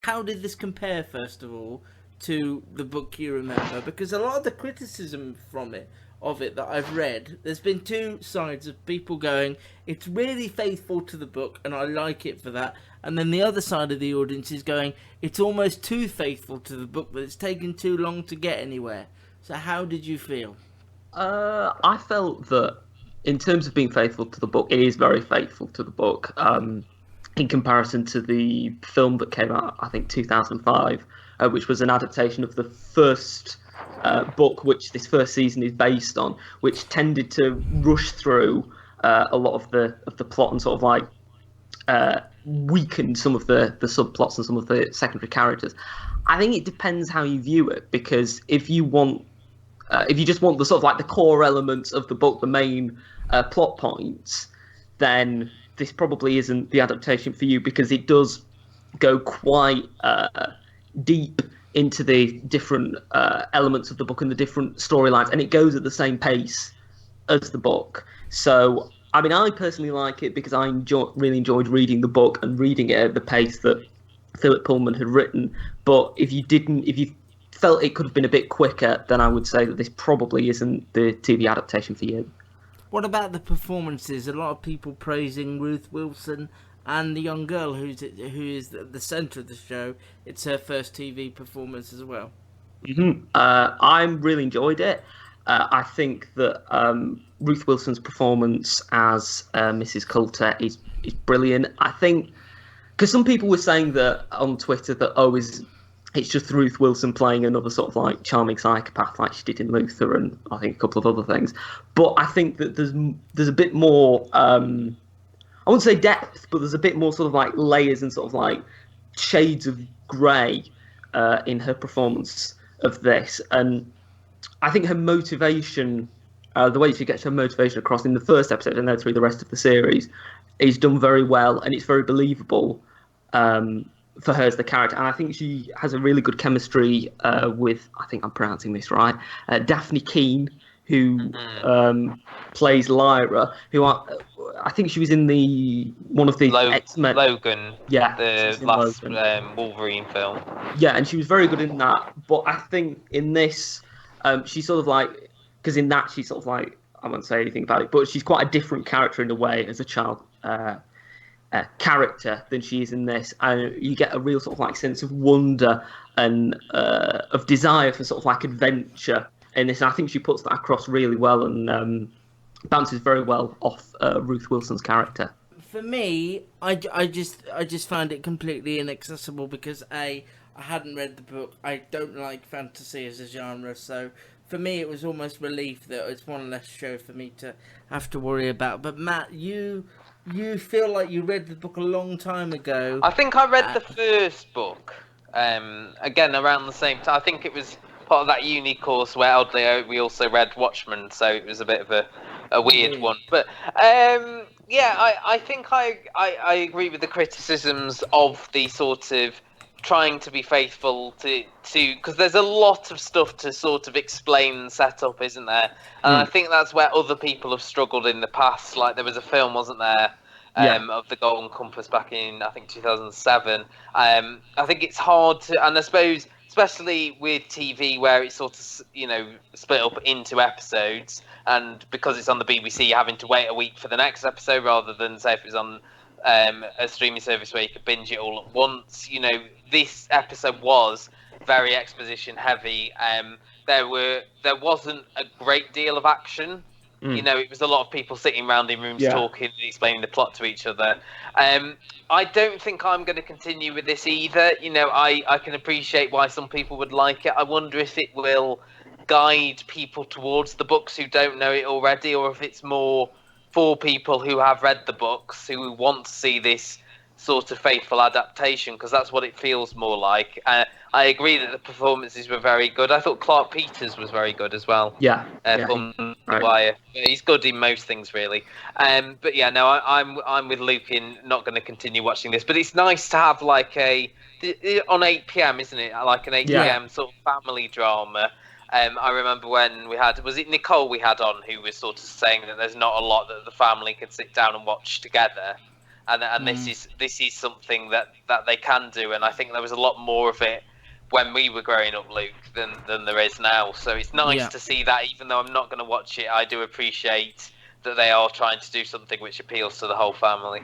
how did this compare, first of all, to the book you remember? Because a lot of the criticism of it that I've read, there's been two sides of people going, it's really faithful to the book and I like it for that. And then the other side of the audience is going, it's almost too faithful to the book, but it's taken too long to get anywhere. So how did you feel? I felt that in terms of being faithful to the book, it is very faithful to the book. In comparison to the film that came out, I think 2005, which was an adaptation of the first book, which this first season is based on, which tended to rush through a lot of the plot and sort of like weakened some of the subplots and some of the secondary characters. I think it depends how you view it, because if you just want the sort of like the core elements of the book, the main plot points, then this probably isn't the adaptation for you, because it does go quite deep into the different elements of the book and the different storylines, and it goes at the same pace as the book. So, I mean, I personally like it because I really enjoyed reading the book and reading it at the pace that Philip Pullman had written. But if you felt it could have been a bit quicker, then I would say that this probably isn't the TV adaptation for you. What about the performances? A lot of people praising Ruth Wilson and the young girl who is the centre of the show. It's her first TV performance as well. I really enjoyed it. I think that Ruth Wilson's performance as Mrs. Coulter is brilliant. I think, because some people were saying that on Twitter that it's just Ruth Wilson playing another sort of like charming psychopath like she did in Luther and I think a couple of other things. But I think that there's a bit more, I wouldn't say depth, but there's a bit more sort of like layers and sort of like shades of grey in her performance of this. And I think her motivation, the way she gets her motivation across in the first episode and then through the rest of the series, is done very well, and it's very believable for her as the character. And I think she has a really good chemistry with, I think I'm pronouncing this right, Daphne Keane, who plays Lyra, who I think she was in one of the X-Men. Logan, yeah, the last Wolverine film. Yeah, and she was very good in that. But I think in this, she's sort of like, because in that she's sort of like, I won't say anything about it, but she's quite a different character in a way as a child character than she is in this, and you get a real sort of like sense of wonder and of desire for sort of like adventure in this. And I think she puts that across really well and bounces very well off Ruth Wilson's character. For me, I just found it completely inaccessible because I hadn't read the book. I don't like fantasy as a genre, so for me it was almost relief that it's one less show for me to have to worry about. But Matt, you feel like you read the book a long time ago. I think I read the first book, again around the same time. I think it was part of that uni course where oddly we also read Watchmen, so it was a bit of a weird one. But I think I agree with the criticisms of the sort of trying to be faithful to because there's a lot of stuff to sort of explain and set up, isn't there? And I think that's where other people have struggled in the past. Like there was a film, wasn't there, of the Golden Compass back in I think 2007. I think it's hard to, and I suppose especially with TV where it's sort of split up into episodes, and because it's on the BBC, you're having to wait a week for the next episode rather than say if it was on a streaming service where you could binge it all at once. This episode was very exposition heavy. There wasn't a great deal of action. It was a lot of people sitting around in rooms talking and explaining the plot to each other. I don't think I'm going to continue with this either. I can appreciate why some people would like it. I wonder if it will guide people towards the books who don't know it already, or if it's more for people who have read the books, who want to see this sort of faithful adaptation, because that's what it feels more like. I agree that the performances were very good. I thought Clark Peters was very good as well. From The Wire. He's good in most things, really. But yeah, no, I'm with Luke in not going to continue watching this. But it's nice to have like on 8 p.m, isn't it? Like an 8 p.m. sort of family drama. I remember when was it Nicole we had on who was sort of saying that there's not a lot that the family could sit down and watch together. and this is something that they can do, and I think there was a lot more of it when we were growing up, Luke, than there is now. So it's nice to see that. Even though I'm not going to watch it, I do appreciate that they are trying to do something which appeals to the whole family.